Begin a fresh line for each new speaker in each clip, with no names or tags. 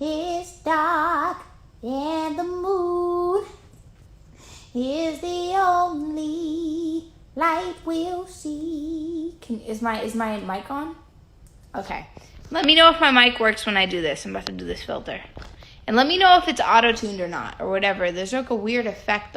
is dark and the moon is the only light we'll see. Is my mic on? Okay. Let me know if my mic works when I do this. I'm about to do this filter. And let me know if it's auto-tuned or not, or whatever. There's like a weird effect.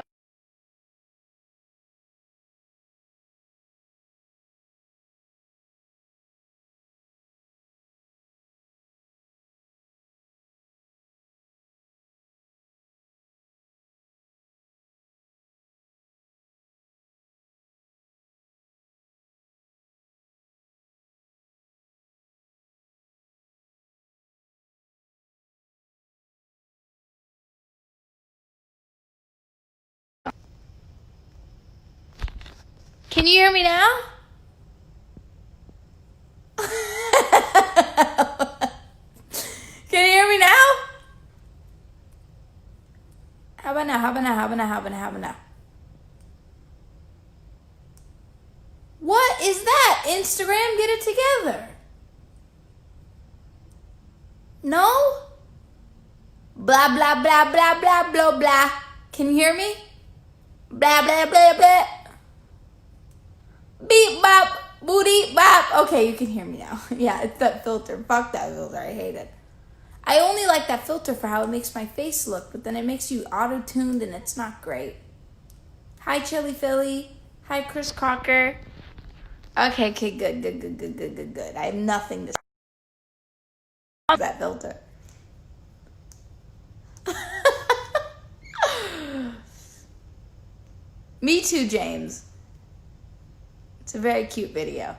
Can you hear me now? Can you hear me now? How about now? What is that? Instagram, get it together. No? Blah, blah, blah, blah, blah, blah, blah. Can you hear me? Blah, blah, blah, blah. Beep, bop, booty, bop. Okay, you can hear me now. Yeah, it's that filter. Fuck that filter. I hate it. I only like that filter for how it makes my face look, but then it makes you auto-tuned and it's not great. Hi, Chili Philly. Hi, Chris Cocker. Okay, good. I have nothing to say about that filter. Me too, James. It's a very cute video.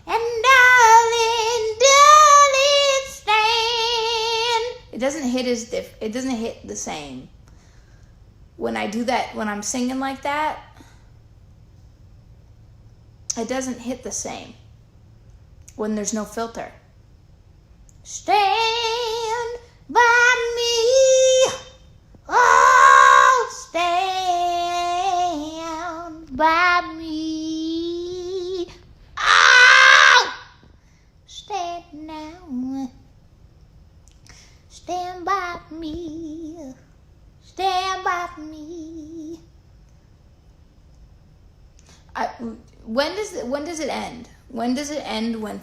And darling, stand. It doesn't hit the same. When I do that, when I'm singing like that, it doesn't hit the same when there's no filter. Stand by me. Oh, stand by me. Oh, stand now. Stand by me. Stand by me. When does it end? When does it end when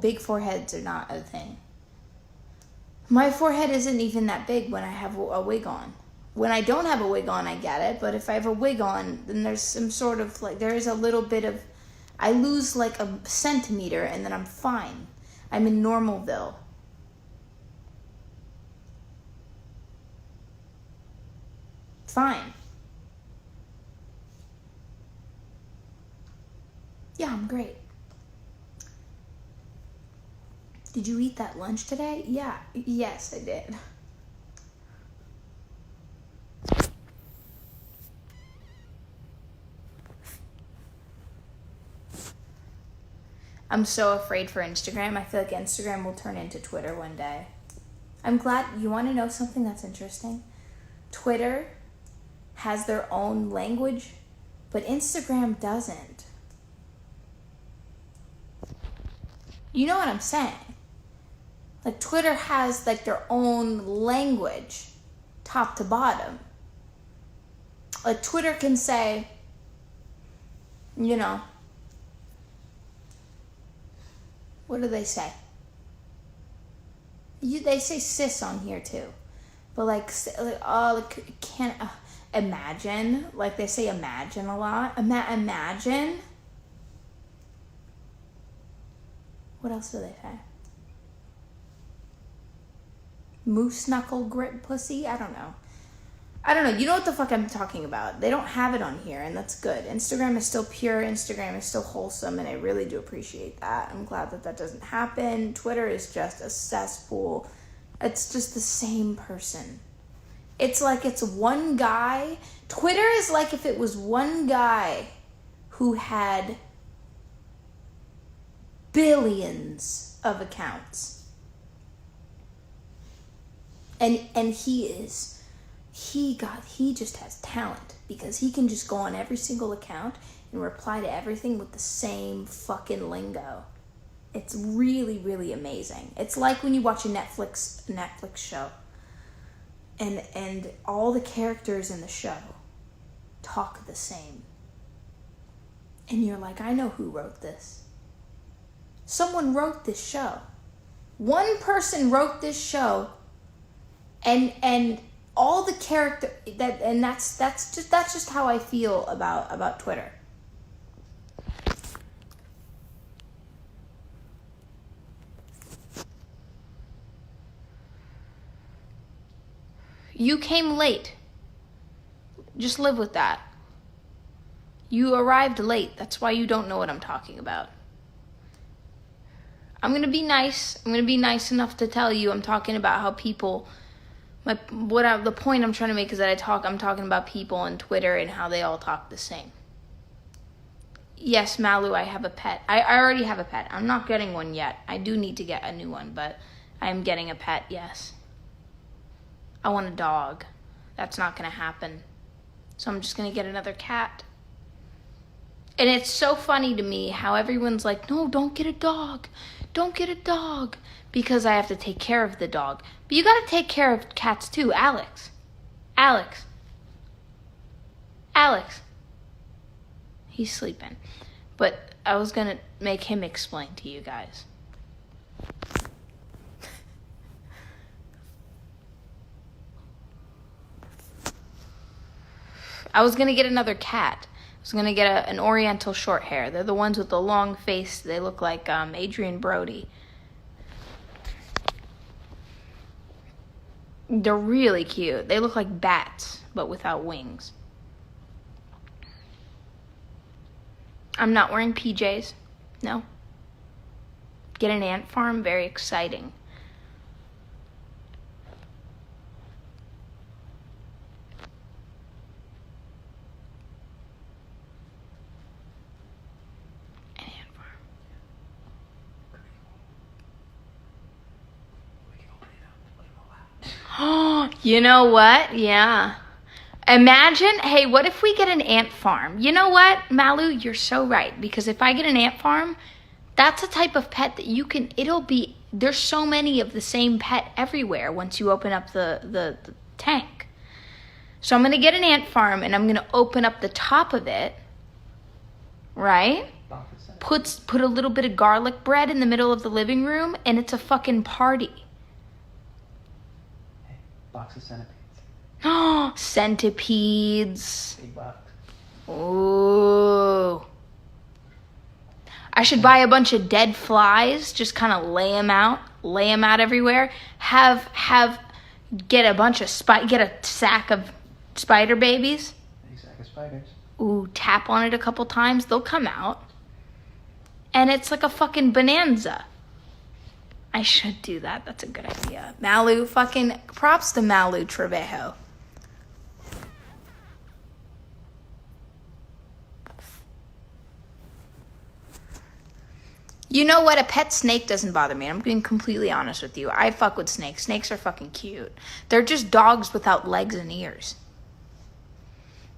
big foreheads are not a thing? My forehead isn't even that big when I have a wig on. When I don't have a wig on, I get it. But if I have a wig on, then there's some sort of there is a little bit of, I lose like a centimeter and then I'm fine. I'm in Normalville. Fine. Yeah, I'm great. Did you eat that lunch today? Yeah. Yes, I did. I'm so afraid for Instagram. I feel like Instagram will turn into Twitter one day. I'm glad. You want to know something that's interesting? Twitter has their own language, but Instagram doesn't. You know what I'm saying? Like Twitter has like their own language, top to bottom. Like Twitter can say, you know, what do they say? They say sis on here too. But can't imagine. Like they say imagine a lot. Imagine. What else do they say? Moose knuckle grip pussy? I don't know. You know what the fuck I'm talking about. They don't have it on here, and that's good. Instagram is still pure. Instagram is still wholesome, and I really do appreciate that. I'm glad that doesn't happen. Twitter is just a cesspool. It's just the same person. It's like it's one guy. Twitter is like if it was one guy who had billions of accounts. And he just has talent because he can just go on every single account and reply to everything with the same fucking lingo. It's really, really amazing. It's like when you watch a Netflix show and all the characters in the show talk the same. And you're like, I know who wrote this. Someone wrote this show. One person wrote this show, and all the character that's just how I feel about Twitter. You came late. Just live with that. You arrived late. That's why you don't know what I'm talking about. I'm going to be nice. I'm going to be nice enough to tell you I'm talking about how people... the point I'm trying to make is that I'm talking about people on Twitter and how they all talk the same. Yes, Malu, I have a pet. I already have a pet. I'm not getting one yet. I do need to get a new one, but I'm getting a pet, yes. I want a dog. That's not going to happen. So I'm just going to get another cat. And it's so funny to me how everyone's like, no, don't get a dog. Don't get a dog. Because I have to take care of the dog. But you got to take care of cats too. Alex. He's sleeping. But I was going to make him explain to you guys. I was going to get another cat. I was going to get an Oriental short hair. They're the ones with the long face. They look like Adrian Brody. They're really cute. They look like bats, but without wings. I'm not wearing PJs. No. Get an ant farm. Very exciting. You know what? Yeah. Imagine, hey, what if we get an ant farm? You know what, Malu? You're so right. Because if I get an ant farm, that's a type of pet that you can, there's so many of the same pet everywhere once you open up the tank. So I'm going to get an ant farm and I'm going to open up the top of it, right? Put a little bit of garlic bread in the middle of the living room and it's a fucking party.
Box of centipedes.
Oh, centipedes.
Big box.
Ooh. I should buy a bunch of dead flies, just kind of lay them out everywhere. Get a sack of spider babies.
A sack of spiders.
Ooh, tap on it a couple times, they'll come out. And it's like a fucking bonanza. I should do that. That's a good idea. Malu, fucking props to Malu Trevejo. You know what? A pet snake doesn't bother me. I'm being completely honest with you. I fuck with snakes. Snakes are fucking cute. They're just dogs without legs and ears.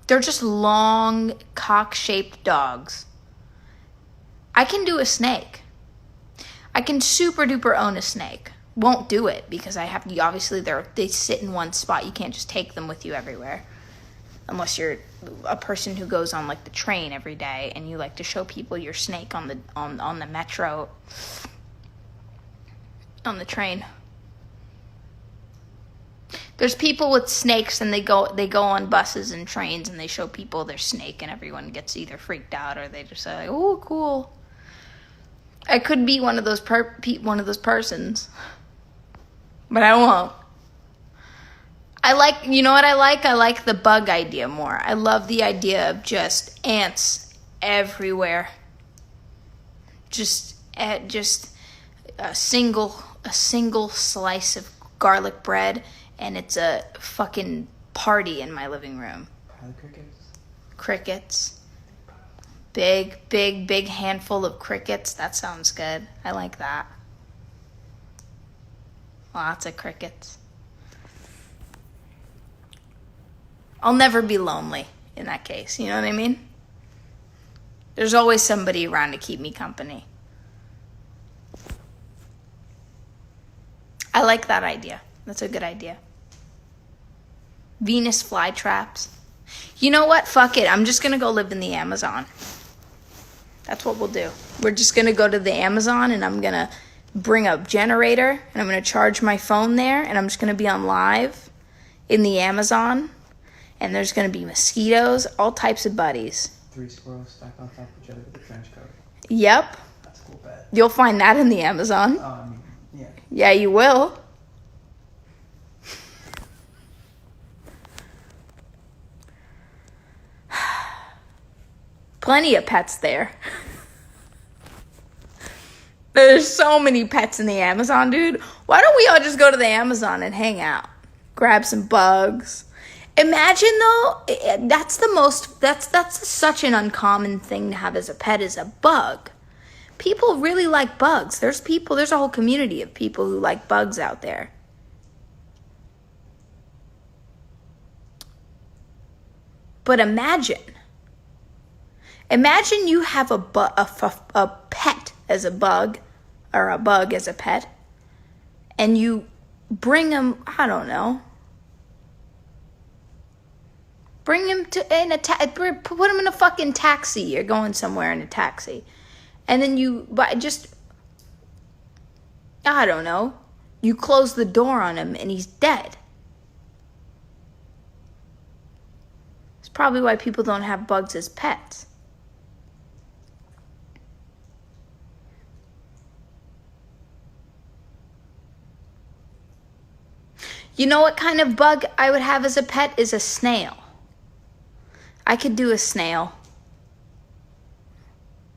They're just long, cock-shaped dogs. I can do a snake. I can super duper own a snake. Won't do it because obviously they sit in one spot. You can't just take them with you everywhere. Unless you're a person who goes on like the train every day and you like to show people your snake on the metro, on the train. There's people with snakes and they go on buses and trains and they show people their snake and everyone gets either freaked out or they just say like, "Oh, cool." I could be one of those persons, but I won't. You know what I like? I like the bug idea more. I love the idea of just ants everywhere. Just a single slice of garlic bread, and it's a fucking party in my living room. Crickets. Big handful of crickets. That sounds good. I like that. Lots of crickets. I'll never be lonely in that case. You know what I mean? There's always somebody around to keep me company. I like that idea. That's a good idea. Venus flytraps. You know what? Fuck it. I'm just going to go live in the Amazon. That's what we'll do. We're just going to go to the Amazon and I'm going to bring a generator and I'm going to charge my phone there and I'm just going to be on live in the Amazon and there's going to be mosquitoes, all types of buddies.
3 squirrels stacked on top of each other with a trench coat.
Yep.
That's a cool bet.
You'll find that in the Amazon.
Oh, I mean, yeah.
Yeah, you will. Plenty of pets there. There's so many pets in the Amazon, dude. Why don't we all just go to the Amazon and hang out? Grab some bugs. Imagine though, that's such an uncommon thing to have as a pet, is a bug. People really like bugs. There's a whole community of people who like bugs out there. But imagine you have a pet as a bug, or a bug as a pet, and you bring him, I don't know, bring him put him in a fucking taxi. You're going somewhere in a taxi. And then I don't know, you close the door on him and he's dead. It's probably why people don't have bugs as pets. You know what kind of bug I would have as a pet is a snail. I could do a snail.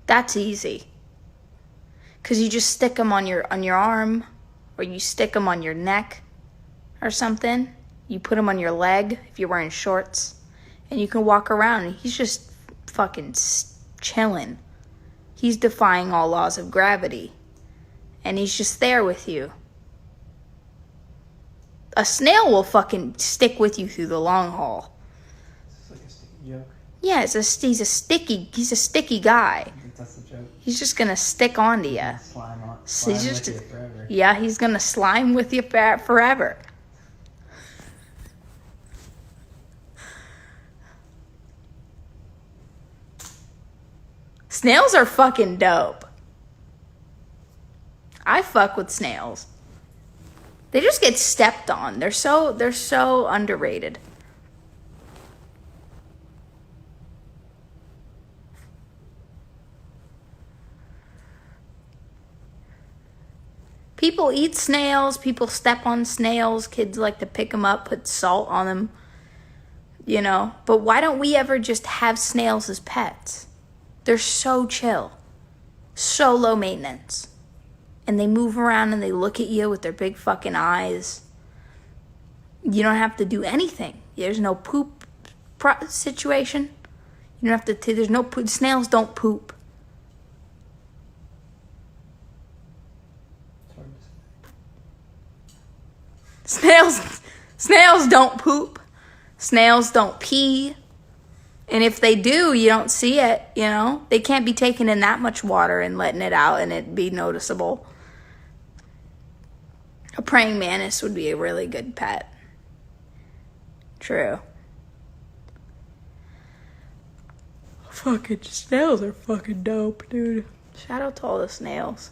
That's easy. Because you just stick them on your arm, or you stick them on your neck or something. You put them on your leg if you're wearing shorts. And you can walk around and he's just fucking chilling. He's defying all laws of gravity. And he's just there with you. A snail will fucking stick with you through the long haul.
Is this like a sticky joke?
Yeah, he's a sticky guy.
I think that's the joke.
He's just gonna stick onto you.
Slime
So he's
with you forever.
Yeah, he's gonna slime with you forever. Snails are fucking dope. I fuck with snails. They just get stepped on. They're so underrated. People eat snails. People step on snails. Kids like to pick them up, put salt on them. You know? But why don't we ever just have snails as pets? They're so chill. So low maintenance. And they move around and they look at you with their big fucking eyes. You don't have to do anything. There's no poop situation. You don't have to, there's no poop. Snails don't poop. Snails don't poop. Snails don't pee. And if they do, you don't see it, you know? They can't be taking in that much water and letting it out and it be noticeable. A praying mantis would be a really good pet. True. Fucking snails are fucking dope, dude. Shout out to all the snails.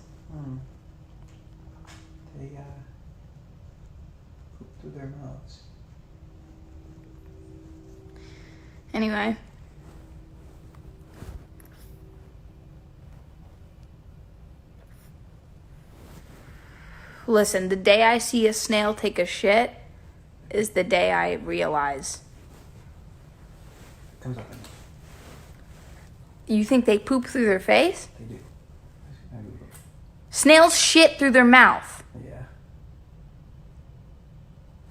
They poop through their mouths.
Anyway. Listen, the day I see a snail take a shit is the day I realize.
Comes up in
You think they poop through their face?
They do.
Snails shit through their mouth.
Yeah.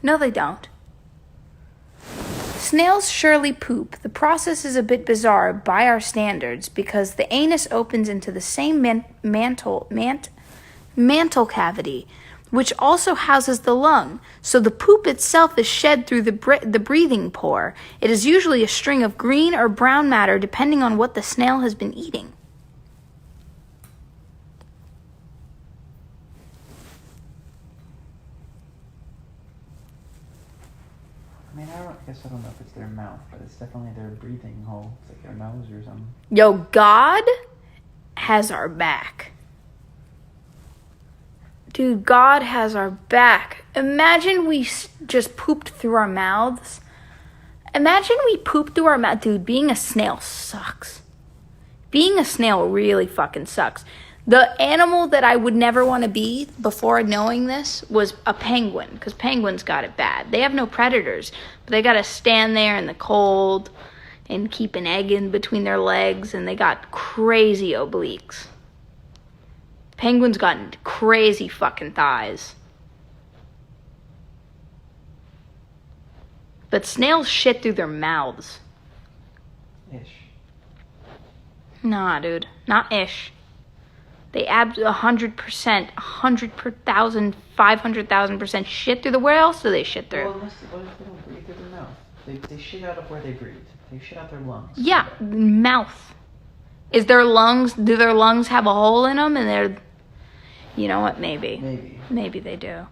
No, they don't. Snails surely poop. The process is a bit bizarre by our standards because the anus opens into the same mantle cavity, which also houses the lung. So the poop itself is shed through the breathing pore. It is usually a string of green or brown matter depending on what the snail has been eating.
mean, I guess I don't know if it's their mouth, but it's definitely their breathing hole. It's like their nose or something.
Yo, God has our back. Dude, God has our back. Imagine we just pooped through our mouths. Imagine we pooped through our mouth. Dude, being a snail sucks. Being a snail really fucking sucks. The animal that I would never want to be before knowing this was a penguin, because penguins got it bad. They have no predators, but they got to stand there in the cold and keep an egg in between their legs, and they got crazy obliques. Penguins got crazy fucking thighs. But snails shit through their mouths.
Ish.
Nah, dude. Not ish. They 100%, 100 per thousand, 500,000% shit through the... Where else do they shit through?
Well, what if they don't breathe through their mouth? They shit out of where they breathe. They shit out their lungs.
Yeah, mouth. Is their lungs... Do their lungs have a hole in them? And they're... You know what? Maybe.
Maybe.
Maybe they do.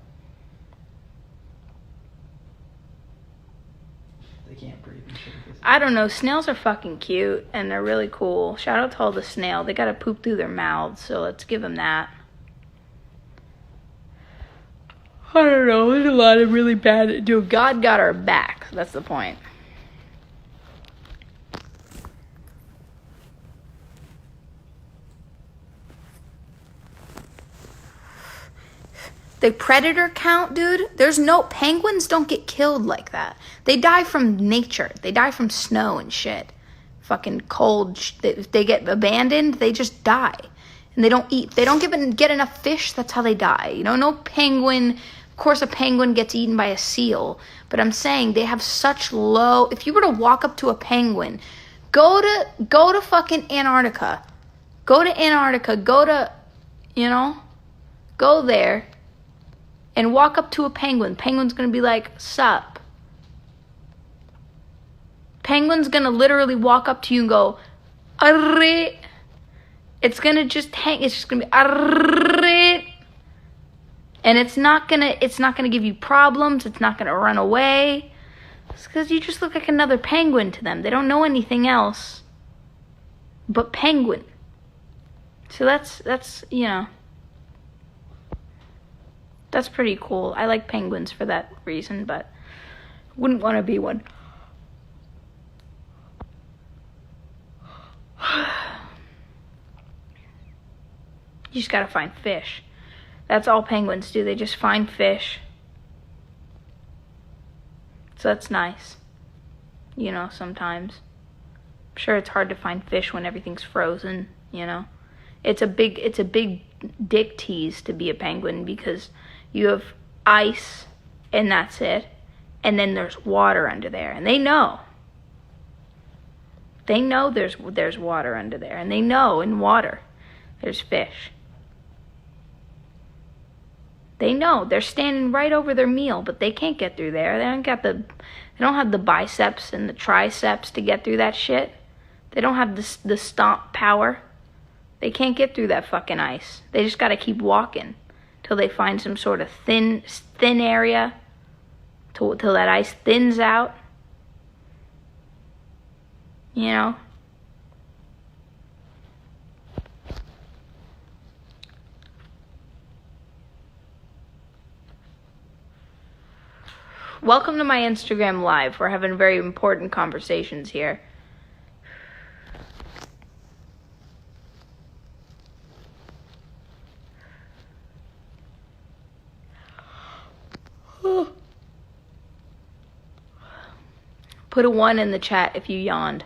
They can't breathe and shit.
I don't know. Snails are fucking cute, and they're really cool. Shout out to all the snail. They gotta poop through their mouths, so let's give them that. I don't know. There's a lot of really bad... Dude, God got our back. That's the point. The predator count, dude, there's no... Penguins don't get killed like that. They die from nature. They die from snow and shit. Fucking cold. If they get abandoned, they just die. And they don't eat. They don't get enough fish, that's how they die. You know, no penguin... Of course, a penguin gets eaten by a seal. But I'm saying they have such low... If you were to walk up to a penguin, go to fucking Antarctica. Go to Antarctica. Go to... You know? Go there. And walk up to a penguin. Penguin's going to be like, sup. Penguin's going to literally walk up to you and go, arre. It's going to just hang. It's just going to be, arre. And it's not going to give you problems. It's not going to run away. It's because you just look like another penguin to them. They don't know anything else but penguin. So that's, you know. That's pretty cool. I like penguins for that reason, but wouldn't want to be one. You just gotta find fish. That's all penguins do. They just find fish. So that's nice. You know, sometimes. I'm sure it's hard to find fish when everything's frozen, you know. It's a big dick tease to be a penguin because you have ice and that's it. And then there's water under there. And they know. They know there's water under there. And they know in water there's fish. They know. They're standing right over their meal, but they can't get through there. They don't have the biceps and the triceps to get through that shit. They don't have the stomp power. They can't get through that fucking ice. They just gotta keep walking till they find some sort of thin area, till that ice thins out. You know? Welcome to my Instagram Live. We're having very important conversations here. Put a 1 in the chat if you yawned.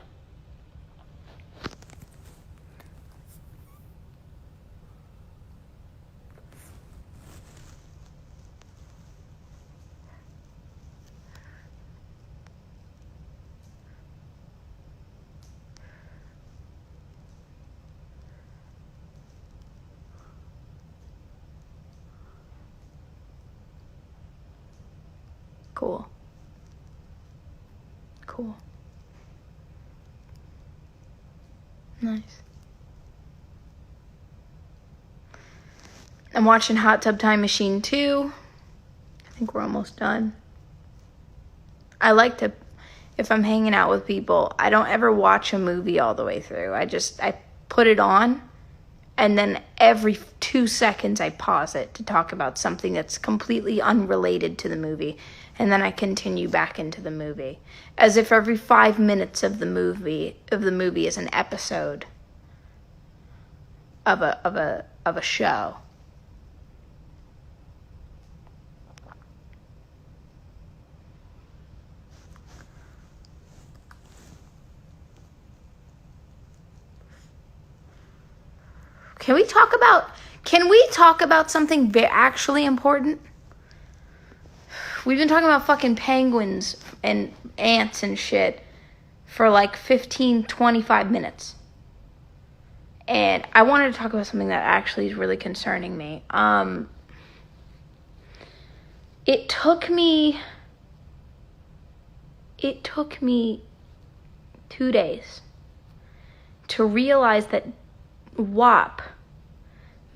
Cool. Cool. Nice. I'm watching Hot Tub Time Machine 2. I think we're almost done. I like to, if I'm hanging out with people, I don't ever watch a movie all the way through. I put it on, and then every 2 seconds I pause it to talk about something that's completely unrelated to the movie, and then I continue back into the movie, as if every 5 minutes of the movie is an episode of a show. Can we talk about something actually important? We've been talking about fucking penguins and ants and shit for like 15, 25 minutes. And I wanted to talk about something that actually is really concerning me. It took me 2 days to realize that WAP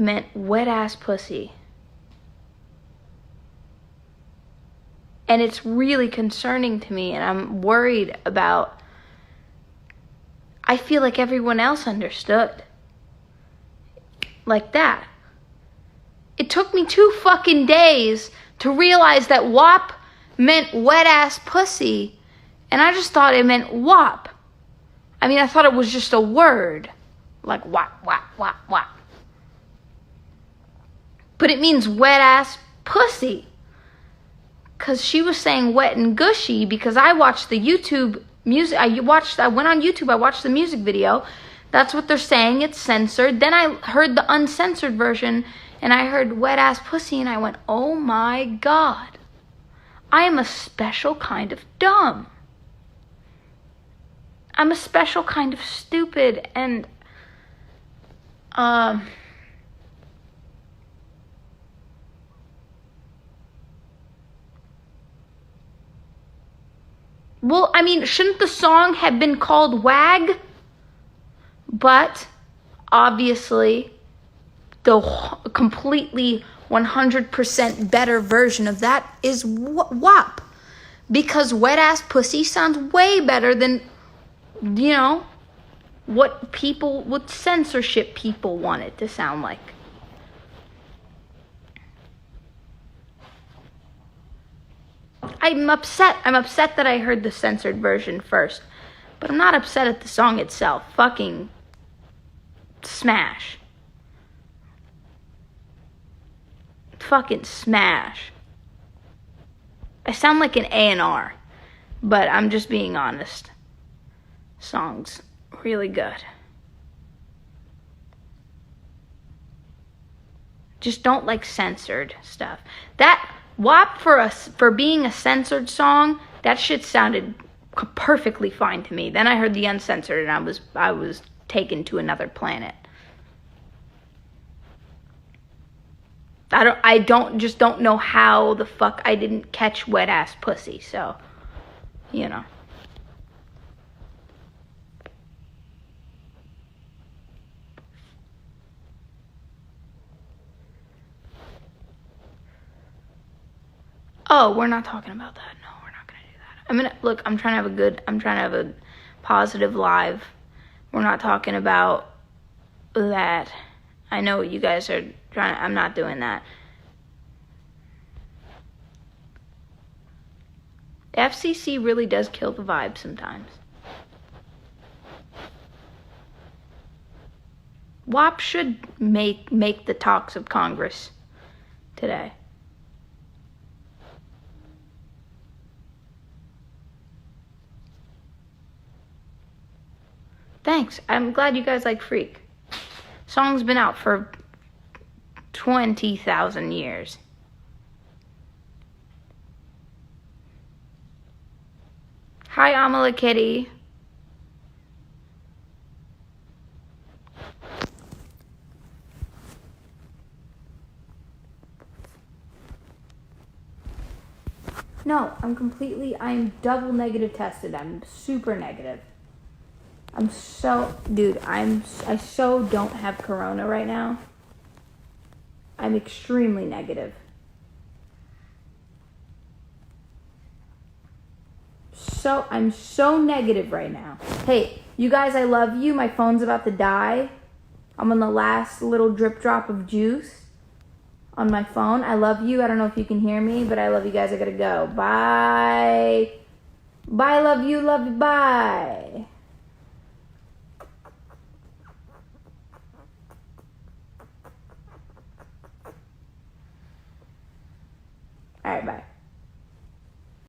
meant wet ass pussy. And it's really concerning to me, and I'm worried about, I feel like everyone else understood. Like that. It took me 2 fucking days to realize that WAP meant wet ass pussy, and I just thought it meant WAP. I mean, I thought it was just a word. Like WAP, WAP, WAP, WAP. But it means wet ass pussy. Because she was saying wet and gushy, because I watched the YouTube music. I went on YouTube, I watched the music video. That's what they're saying. It's censored. Then I heard the uncensored version, and I heard wet ass pussy, and I went, oh my God. I am a special kind of dumb. I'm a special kind of stupid, and well, I mean, shouldn't the song have been called WAG? But obviously, the completely 100% better version of that is WAP. Because wet ass pussy sounds way better than, you know, what censorship people want it to sound like. I'm upset. I'm upset that I heard the censored version first. But I'm not upset at the song itself. Fucking smash. Fucking smash. I sound like an A&R, but I'm just being honest. Song's really good. Just don't like censored stuff. That WAP for being a censored song, that shit sounded perfectly fine to me. Then I heard the uncensored, and I was taken to another planet. I don't know how the fuck I didn't catch wet ass pussy. So, you know. Oh, we're not talking about that. No, we're not gonna do that. I'm trying to have a positive live. We're not talking about that. I know what you guys are trying to, I'm not doing that. FCC really does kill the vibe sometimes. WAP should make the talks of Congress today. Thanks. I'm glad you guys like Freak. Song's been out for 20,000 years. Hi, Amala Kitty. No, I'm double negative tested. I'm super negative. I so don't have corona right now. I'm extremely negative. I'm so negative right now. Hey, you guys, I love you. My phone's about to die. I'm on the last little drip drop of juice on my phone. I love you. I don't know if you can hear me, but I love you guys. I gotta go. Bye. Bye, love you, bye.